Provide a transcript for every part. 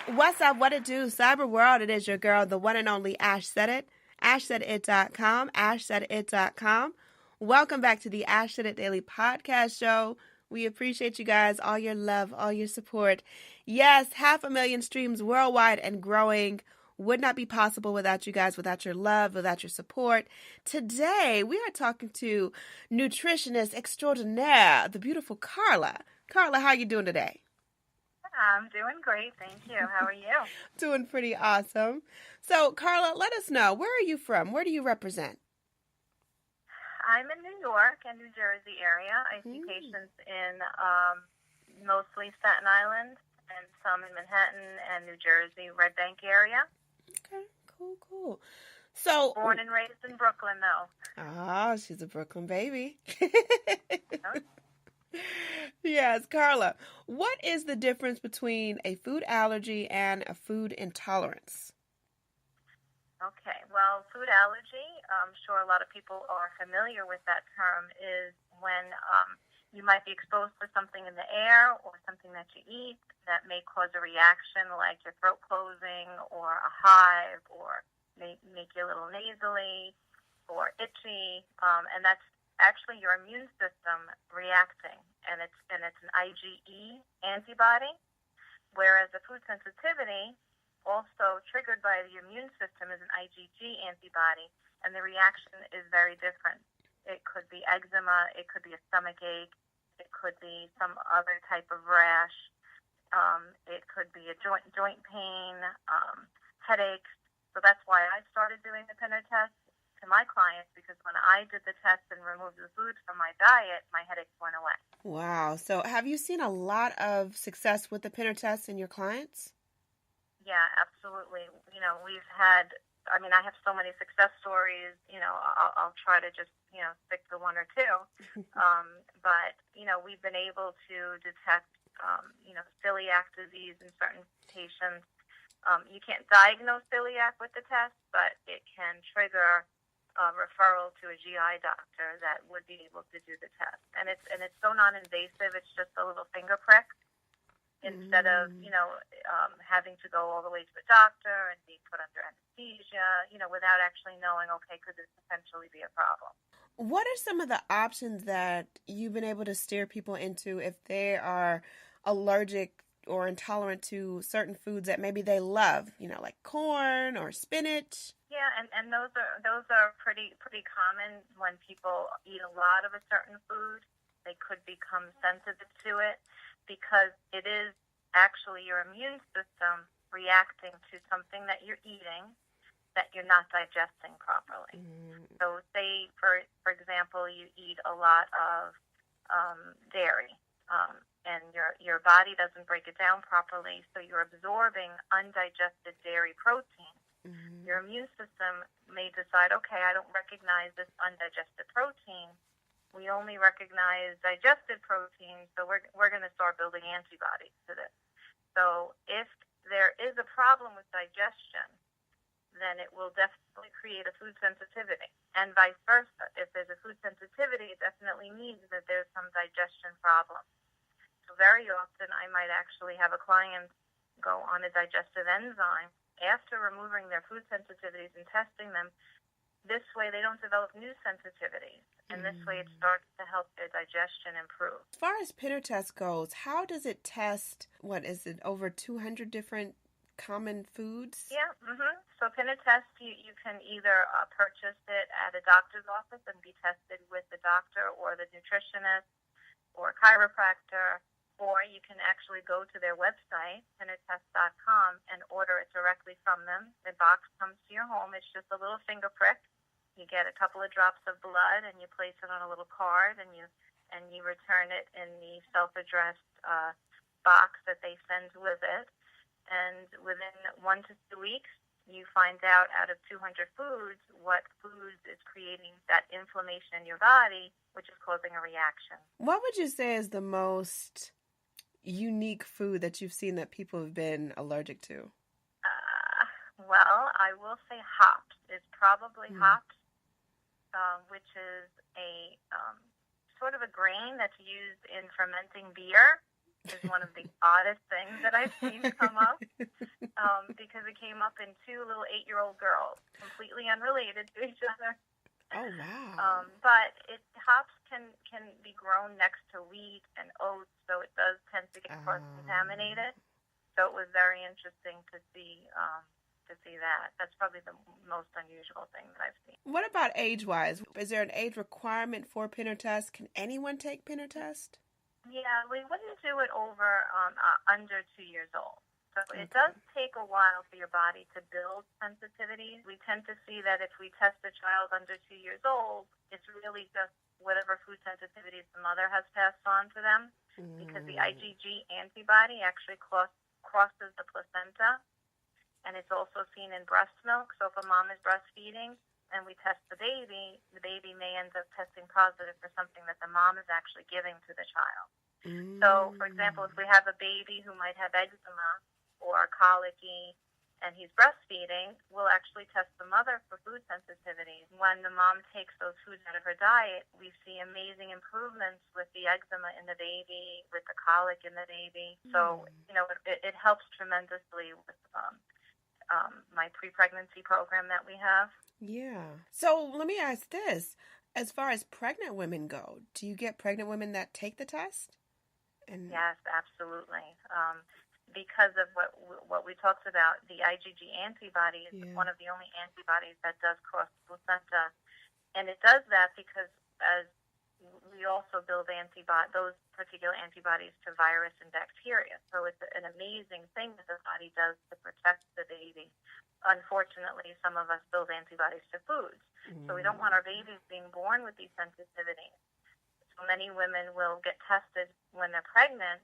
What's up? What it do? Cyber world, it is your girl, the one and only Ash Said It. AshSaidIt.com. AshSaidIt.com. Welcome back to the Ash Said It Daily Podcast Show. We appreciate you guys, all your love, all your support. Yes, 500,000 streams worldwide and growing. Would not be possible without you guys, without your love, without your support. Today, we are talking to nutritionist extraordinaire, the beautiful Carla. Carla, how are you doing today? I'm doing great, thank you. How are you? Doing pretty awesome. So, Carla, let us know, where are you from? Where do you represent? I'm in New York and New Jersey area. I see patients in mostly Staten Island and some in Manhattan and New Jersey, Red Bank area. Okay, cool. So, born and raised in Brooklyn, though. Oh, she's a Brooklyn baby. Yes, Carla, what is the difference between a food allergy and a food intolerance? Okay, well, food allergy, I'm sure a lot of people are familiar with that term, is when you might be exposed to something in the air or something that you eat that may cause a reaction like your throat closing or a hive or make you a little nasally or itchy, and that's actually your immune system reacting, and it's an IgE antibody, whereas a food sensitivity, also triggered by the immune system, is an IgG antibody, and the reaction is very different. It could be eczema, it could be a stomach ache, it could be some other type of rash, it could be a joint pain, headaches. So that's why I started doing the Pinnertest to my clients, because when I did the test and removed the food from my diet, my headaches went away. Wow. So have you seen a lot of success with the Pinnertest in your clients? Yeah, absolutely. We've had, I have so many success stories. I'll try to just, stick to one or two. But, we've been able to detect, celiac disease in certain patients. You can't diagnose celiac with the test, but it can trigger a referral to a GI doctor that would be able to do the test. And it's so non-invasive. It's just a little finger prick instead of, having to go all the way to the doctor and be put under anesthesia, without actually knowing, okay, could this potentially be a problem? What are some of the options that you've been able to steer people into if they are allergic or intolerant to certain foods that maybe they love, like corn or spinach? Yeah, and those are pretty common. When people eat a lot of a certain food, they could become sensitive to it because it is actually your immune system reacting to something that you're eating that you're not digesting properly. So say, for example, you eat a lot of dairy, and your body doesn't break it down properly, so you're absorbing undigested dairy protein. Your immune system may decide, okay, I don't recognize this undigested protein. We only recognize digested protein, so we're going to start building antibodies to this. So if there is a problem with digestion, then it will definitely create a food sensitivity. And vice versa. If there's a food sensitivity, it definitely means that there's some digestion problem. So very often I might actually have a client go on a digestive enzyme after removing their food sensitivities and testing them. This way they don't develop new sensitivities, and this way it starts to help their digestion improve. As far as Pinnertest goes, how does it test, over 200 different common foods? Yeah, So Pinnertest, you can either purchase it at a doctor's office and be tested with the doctor or the nutritionist or chiropractor, or you can actually go to their website, Pinnertest.com, and order it directly from them. The box comes to your home. It's just a little finger prick. You get a couple of drops of blood, and you place it on a little card, and you return it in the self-addressed box that they send with it. And within 1 to 2 weeks, you find out of 200 foods what food is creating that inflammation in your body, which is causing a reaction. What would you say is the most unique food that you've seen that people have been allergic to? Well, I will say hops is probably hops, which is a sort of a grain that's used in fermenting beer. is one of the oddest things that I've seen come up, because it came up in two little 8-year-old girls, completely unrelated to each other. Oh, wow. But hops can be grown next to wheat and oats, so it does tend to get cross-contaminated. So it was very interesting to see that. That's probably the most unusual thing that I've seen. What about age-wise? Is there an age requirement for Pinnertest? Can anyone take Pinnertest? Yeah, we wouldn't do it over under 2 years old. So it does take a while for your body to build sensitivities. We tend to see that if we test a child under 2 years old, it's really just whatever food sensitivities the mother has passed on to them, because the IgG antibody actually crosses the placenta, and it's also seen in breast milk. So if a mom is breastfeeding and we test the baby may end up testing positive for something that the mom is actually giving to the child. So, for example, if we have a baby who might have eczema or colicky and he's breastfeeding, we'll actually test the mother for food sensitivity. When the mom takes those foods out of her diet, we see amazing improvements with the eczema in the baby, with the colic in the baby. So, it helps tremendously with my pre-pregnancy program that we have. Yeah. So let me ask this. As far as pregnant women go, do you get pregnant women that take the test? Yes, absolutely. Because of what we talked about, the IgG antibody is one of the only antibodies that does cross the placenta. And it does that because as we also build those particular antibodies to virus and bacteria. So it's an amazing thing that the body does to protect the baby. Unfortunately, some of us build antibodies to foods. So we don't want our babies being born with these sensitivities. So many women will get tested when they're pregnant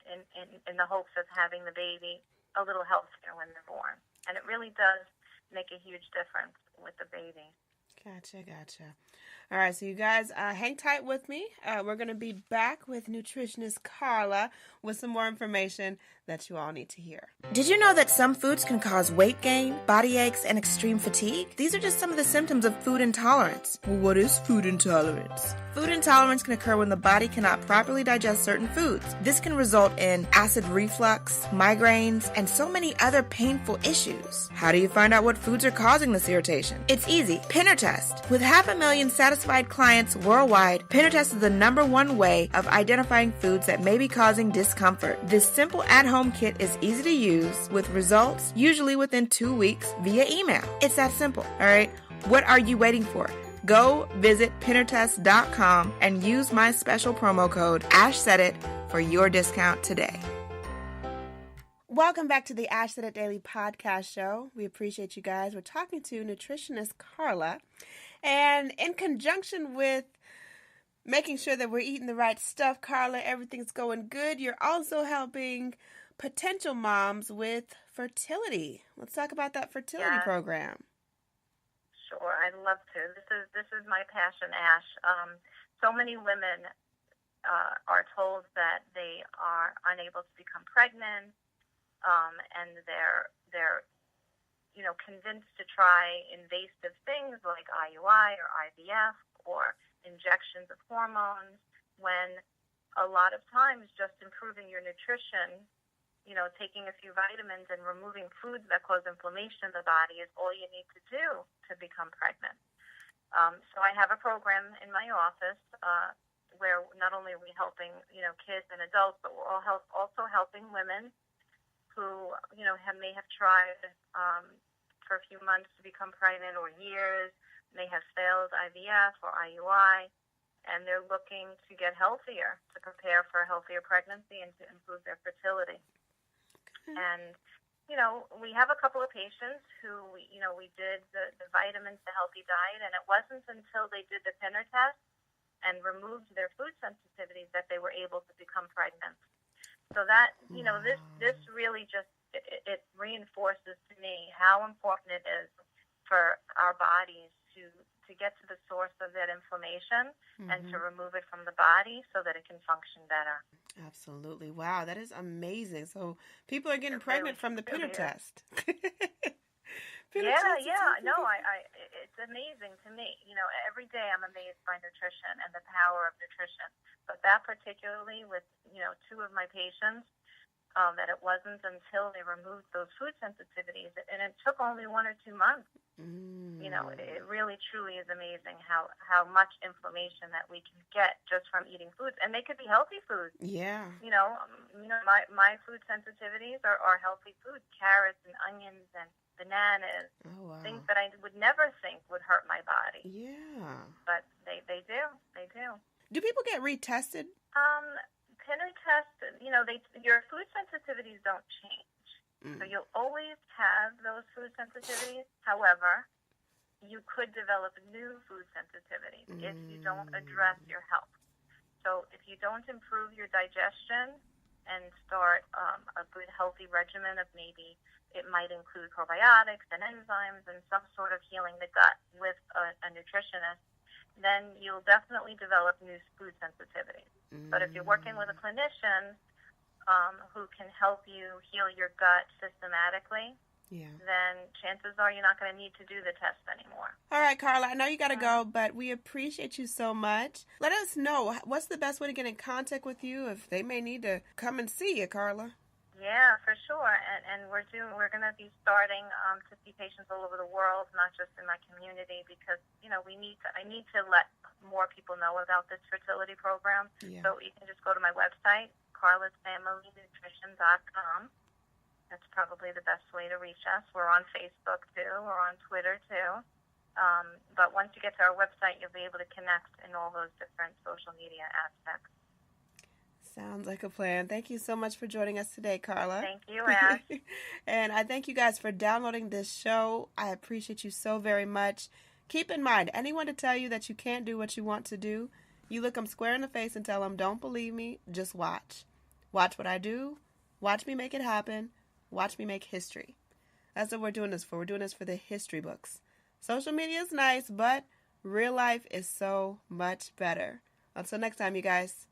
in the hopes of having the baby a little healthier when they're born. And it really does make a huge difference with the baby. Gotcha. All right, so you guys hang tight with me. We're going to be back with Nutritionist Carla with some more information that you all need to hear. Did you know that some foods can cause weight gain, body aches, and extreme fatigue? These are just some of the symptoms of food intolerance. Well, what is food intolerance? Food intolerance can occur when the body cannot properly digest certain foods. This can result in acid reflux, migraines, and so many other painful issues. How do you find out what foods are causing this irritation? It's easy. Pinnertest. With 500,000 satisfied clients worldwide, Pinnertest is the #1 way of identifying foods that may be causing discomfort. This simple at-home kit is easy to use with results usually within 2 weeks via email. It's that simple, all right? What are you waiting for? Go visit Pinnertest.com and use my special promo code AshSaidIt for your discount today. Welcome back to the Ash Said It Daily podcast show. We appreciate you guys. We're talking to Nutritionist Carla. And in conjunction with making sure that we're eating the right stuff, Carla, everything's going good, you're also helping potential moms with fertility. Let's talk about that fertility program. Sure, I'd love to. This is my passion, Ash. So many women are told that they are unable to become pregnant, and they're convinced to try invasive things like IUI or IVF or injections of hormones, when a lot of times just improving your nutrition, taking a few vitamins and removing foods that cause inflammation in the body is all you need to do to become pregnant. So I have a program in my office where not only are we helping, kids and adults, but we're also helping women who, may have tried for a few months to become pregnant or years, may have failed IVF or IUI, and they're looking to get healthier, to prepare for a healthier pregnancy and to improve their fertility. And, we have a couple of patients who, we did the vitamins, the healthy diet, and it wasn't until they did the Pinnertest and removed their food sensitivities that they were able to become pregnant. So that, this really just, it reinforces to me how important it is for our bodies to get to the source of that inflammation and to remove it from the body so that it can function better. Absolutely. Wow, that is amazing. So people are getting pregnant from the Pinnertest. Yeah, yeah. No, it's amazing to me. Every day I'm amazed by nutrition and the power of nutrition. But that particularly with, two of my patients, that it wasn't until they removed those food sensitivities, and it took only 1 or 2 months. It really truly is amazing how much inflammation that we can get just from eating foods, and they could be healthy foods. Yeah. My food sensitivities are healthy foods: carrots and onions and bananas, things that I would never think would hurt my body. Yeah. But they do. They do. Do people get retested? Pinnertest, your food sensitivities don't change. So you'll always have those food sensitivities. However, you could develop new food sensitivities if you don't address your health. So if you don't improve your digestion and start a good healthy regimen of, maybe it might include probiotics and enzymes and some sort of healing the gut with a nutritionist, then you'll definitely develop new food sensitivities. But if you're working with a clinician who can help you heal your gut systematically, then chances are you're not going to need to do the test anymore. All right, Carla, I know you got to go, but we appreciate you so much. Let us know, what's the best way to get in contact with you if they may need to come and see you, Carla? Yeah, for sure. And we're going to be starting to see patients all over the world, not just in my community, because I need to let more people know about this fertility program. Yeah. So you can just go to my website, carlasfamilynutrition.com. That's probably the best way to reach us. We're on Facebook too. We're on Twitter too. But once you get to our website, you'll be able to connect in all those different social media aspects. Sounds like a plan. Thank you so much for joining us today, Carla. Thank you, Ash. And I thank you guys for downloading this show. I appreciate you so very much. Keep in mind, anyone to tell you that you can't do what you want to do, you look them square in the face and tell them, don't believe me, just watch. Watch what I do. Watch me make it happen. Watch me make history. That's what we're doing this for. We're doing this for the history books. Social media is nice, but real life is so much better. Until next time, you guys.